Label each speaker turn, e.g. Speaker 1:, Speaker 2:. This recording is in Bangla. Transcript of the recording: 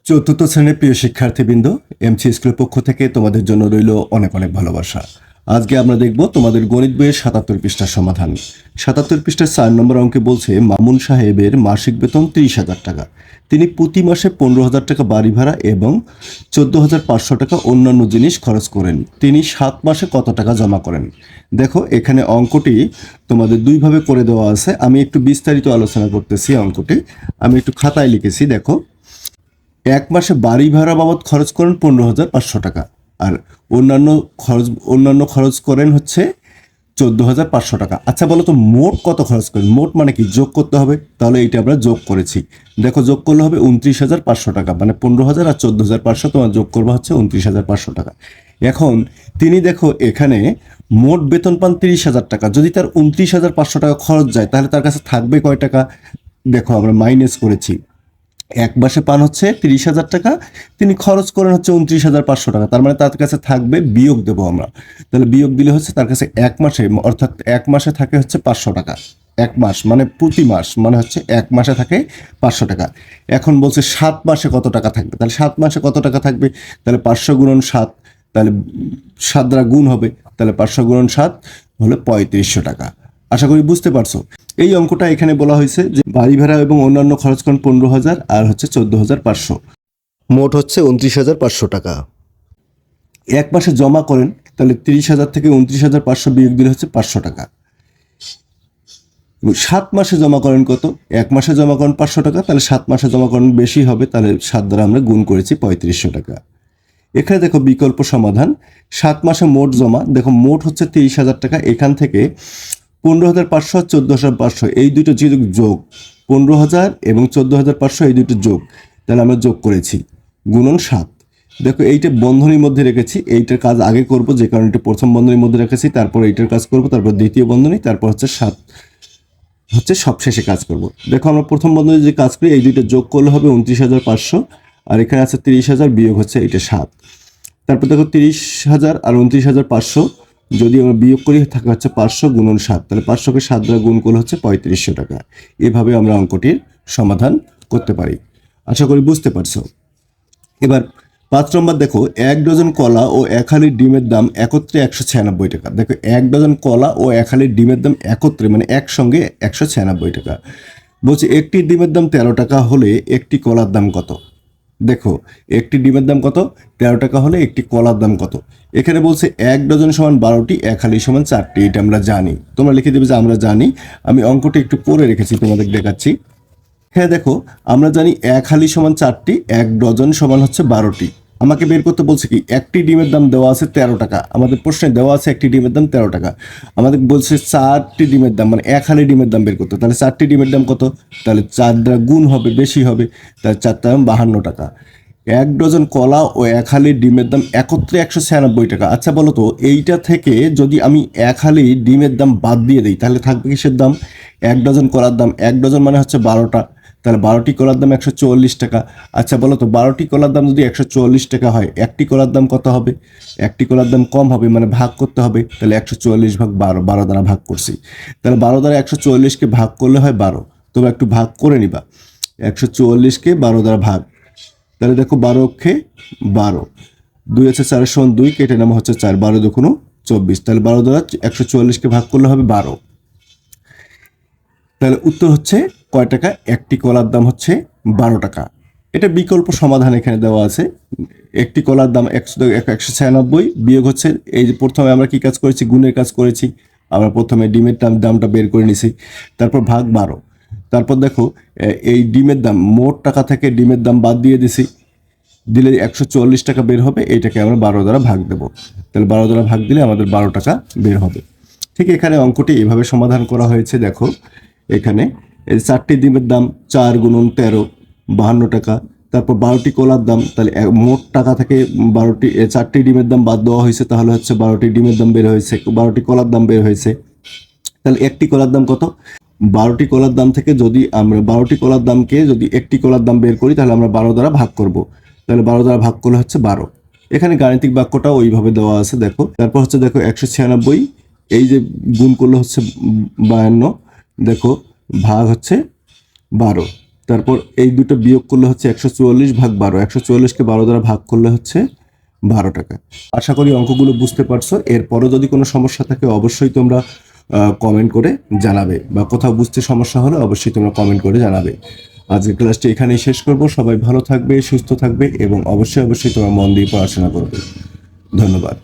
Speaker 1: চতুর্থ শ্রেণীর প্রিয় শিক্ষার্থীবৃন্দ, এমসি স্কুলের পক্ষ থেকে তোমাদের জন্য রইল অনেক অনেক ভালোবাসা। আজকে আমরা দেখব তোমাদের গণিত বইয়ের ৭৭ পৃষ্ঠার সমাধান। ৭৭ পৃষ্ঠার ৪ নম্বর অঙ্কে বলছে মামুন সাহেবের মাসিক বেতন ৩০,০০০ টাকা। তিনি প্রতি মাসে ১৫,০০০ টাকা বাড়ি ভাড়া এবং ১৪,৫০০ টাকা অন্যান্য জিনিস খরচ করেন। তিনি ৭ মাসে কত টাকা জমা করেন? দেখো, এখানে অঙ্কটি তোমাদের দুইভাবে করে দেওয়া আছে। আমি একটু বিস্তারিত আলোচনা করতেছি। অঙ্কটি আমি একটু খাতায় লিখেছি। দেখো, এক মাসে বাড়ি ভাড়া বাবদ খরচ করেন ১৫,৫০০ টাকা, আর অন্যান্য খরচ করেন হচ্ছে ১৪,৫০০ টাকা। আচ্ছা বলো তো, মোট কত খরচ করেন? মোট মানে কি? যোগ করতে হবে। তাহলে এইটা আমরা যোগ করেছি। দেখো, যোগ করলে হবে ২৯,৫০০ টাকা, মানে ১৫,০০০ আর ১৪,৫০০ তোমার যোগ করবা হচ্ছে ২৯,৫০০ টাকা। এখন তিনি দেখো এখানে মোট বেতন পান ৩০,০০০ টাকা। যদি তার ২৯,৫০০ টাকা খরচ যায়, তাহলে তার কাছে থাকবে কয় টাকা? দেখো, আমরা মাইনাস করেছি। এক মাসে পান হচ্ছে ৩০,০০০ টাকা, তিনি খরচ করেন হচ্ছে ২৯,৫০০ টাকা। তার মানে তার কাছে থাকবে, বিয়োগ দেবো আমরা। তাহলে বিয়োগ দিলে হচ্ছে তার কাছে এক মাসে, অর্থাৎ এক মাসে থাকে হচ্ছে ৫০০ টাকা। এক মাস মানে প্রতি মাস মানে হচ্ছে এক মাসে থাকে ৫০০ টাকা। এখন বলছে ৭ মাসে কত টাকা থাকবে? তাহলে ৭ মাসে কত টাকা থাকবে? তাহলে ৫০০ গুণন ৭, তাহলে ৭ দ্বারা গুণ হবে, তাহলে ৫০০ গুণন ৭ হলে ৩৫০০ টাকা। আশা করি বুঝতে পারছো। এই অঙ্কটা এখানে বলা হয়েছে যে বাড়ি ভাড়া এবং অন্যান্য খরচ করেন ১৫,০০০ আর হচ্ছে ১৪,৫০০, মোট হচ্ছে ২৯,৫০০ টাকা। এক মাসে জমা করেন, তাহলে ৩০,০০০ থেকে ২৯,৫০০ বিয়োগ দিলে হচ্ছে ৫০০ টাকা। ৭ মাসে জমা করেন কত? এক মাসে জমা করেন ৫০০ টাকা, তাহলে ৭ মাসে জমা করেন বেশি হবে, তাহলে ৭ দ্বারা আমরা গুণ করেছি ৩৫০০ টাকা। এখানে দেখো বিকল্প সমাধান। ৭ মাসে মোট জমা, দেখো মোট হচ্ছে ৩০,০০০ টাকা। এখান থেকে ১৫,৫০০ আর ১৪,৫০০ এই দুটো যোগ, ১৫,০০০ এবং ১৪,৫০০ এই দুটো যোগ, তাহলে আমরা যোগ করেছি, গুণন ৭। দেখো, এইটা বন্ধনীর মধ্যে রেখেছি। এইটার কাজ আগে করব, যে কারণে এটা প্রথম বন্ধনীর মধ্যে রেখেছি। তারপর এইটার কাজ করব, তারপর দ্বিতীয় বন্ধনী, তারপর হচ্ছে ৭ হচ্ছে সবশেষে কাজ করব। দেখো, আমরা প্রথম বন্ধনী যে কাজ করি, এই দুইটা যোগ করলে হবে ২৯,৫০০, আর এখানে আছে ৩০,০০০ বিয়োগ হচ্ছে এটা ৭। তারপর দেখো ৩০,০০০ আর ২৯,৫০০ যদি আমরা বিয়োগ করি, থাকে হচ্ছে ৫০০ গুণন ৭, তাহলে ৫০০কে ৭ দ্বারা গুণ করলে হচ্ছে ৩৫০০ টাকা। এভাবে আমরা অঙ্কটির সমাধান করতে পারি। আশা করি বুঝতে পারছো। এবার ৫ নম্বর দেখো, ১ ডজন কলা ও ১ হালি ডিমের দাম একত্রে ১৯৬ টাকা। দেখো, ১ ডজন কলা ও ১ হালি ডিমের দাম একত্রে মানে একসঙ্গে ১৯৬ টাকা। বলছে একটি ডিমের দাম ১৩ টাকা হলে একটি কলার দাম কত? দেখো, একটি ডিমের দাম কত? ১৩ টাকা হলে একটি কলার দাম কত? এখানে বলছে ১ ডজন সমান ১২টি, ১ হালি সমান ৪টি। এটা আমরা জানি, তোমরা লিখে দেবে যে আমরা জানি। আমি অঙ্কটি একটু পড়ে রেখেছি, তোমাদের দেখাচ্ছি। হ্যাঁ, দেখো, আমরা জানি ১ হালি সমান ৪টি, ১ ডজন সমান হচ্ছে ১২টি। আমাকে বের করতে বলছে কি, একটি ডিমের দাম দেওয়া আছে ১৩ টাকা। আমাদের প্রশ্নে দেওয়া আছে একটি ডিমের দাম ১৩ টাকা। আমাদের বলছে ৪টি ডিমের দাম, মানে ১ হালি ডিমের দাম বের করতে। তাহলে ৪টি ডিমের দাম কত? তাহলে ৪ দ্বারা গুণ হবে, বেশি হবে, তাহলে ৪ দাম ৫২ টাকা। ১ ডজন কলা ও ১ হালি ডিমের দাম একত্রে ১৯৬ টাকা। আচ্ছা বলো তো, এইটা থেকে যদি আমি ১ হালি ডিমের দাম বাদ দিয়ে দিই, তাহলে থাকবে কিসের দাম? ১ ডজন কলার দাম। ১ ডজন মানে হচ্ছে ১২টা, তাহলে ১২টি কলার দাম ১৪০ টাকা। আচ্ছা বলো তো, ১২টি কলার দাম যদি ১৪০ টাকা হয়, একটি কলার দাম কত হবে? একটি কলার দাম কম হবে, মানে ভাগ করতে হবে। তাহলে ১৪০ ভাগ ১২, ১২ দ্বারা ভাগ করছি। তাহলে ১২ দ্বারা ১৪০কে ভাগ করলে হয় ১২। তবে একটু ভাগ করে নিবা। ১৪০কে ১২ দ্বারা ভাগ, তাহলে দেখো ১২ অক্ষে ১২, ২ আছে ৪ সমান ২, কেটে নামা হচ্ছে ৪, ১২ দুগুণ ২৪। তাহলে ১২ দ্বারা ১৪০কে ভাগ করলে হবে ১২। তাহলে উত্তর হচ্ছে কয় টাকা? একটি কলার দাম হচ্ছে ১২ টাকা। এটা বিকল্প সমাধান এখানে দেওয়া আছে। একটি কলার দাম ১৯৬ বিয়োগ হচ্ছে, এই যে প্রথমে আমরা কি কাজ করেছি? গুণের কাজ করেছি। আমরা প্রথমে ডিমের দামটা বের করে নিছি, তারপর ভাগ ১২। তারপর দেখো, এই ডিমের দাম, মোট টাকা থেকে ডিমের দাম বাদ দিয়ে দিছি, দিলে ১৪০ টাকা বের হবে। এইটাকে আমরা ১২ দ্বারা ভাগ দেবো। তাহলে ১২ দ্বারা ভাগ দিলে আমাদের ১২ টাকা বের হবে। ঠিক এখানে অঙ্কটি এভাবে সমাধান করা হয়েছে। দেখো, এখানে এই ৪টি ডিমের দাম ৪ গুণন ১৩, ৫২ টাকা। তারপর ১২টি কলার দাম, তাহলে মোট টাকা থেকে ৪টি ডিমের দাম বাদ দেওয়া হয়েছে, তাহলে হচ্ছে ১২টি ডিমের দাম বের হয়েছে, ১২টি কলার দাম বের হয়েছে। তাহলে একটি কলার দাম কত? ১২টি কলার দাম থেকে যদি আমরা ১২টি কলার দামকে যদি একটি কলার দাম বের করি, তাহলে আমরা ১২ দ্বারা ভাগ করব। তাহলে ১২ দ্বারা ভাগ করলে হচ্ছে ১২। এখানে গাণিতিক বাক্যটাও ওইভাবে দেওয়া আছে। দেখো, তারপর হচ্ছে দেখো ১৯৬, এই যে গুণ করলে হচ্ছে ৫২, দেখো ভাগ হচ্ছে ১২। তারপর এই দুটো বিয়োগ করলে হচ্ছে 144 ভাগ 12, 144কে 12 দ্বারা ভাগ করলে হচ্ছে 12 টাকা। আশা করি অঙ্কগুলো বুঝতে পারছো। এরপরও যদি কোনো সমস্যা থাকে অবশ্যই তোমরা কমেন্ট করে জানাবে, বা কোথাও বুঝতে সমস্যা হলে অবশ্যই তোমরা কমেন্ট করে জানাবে। আজকের ক্লাসটি এখানেই শেষ করব। সবাই ভালো থাকবে, সুস্থ থাকবে এবং অবশ্যই তোমরা মন দিয়ে পড়াশোনা করবে। ধন্যবাদ।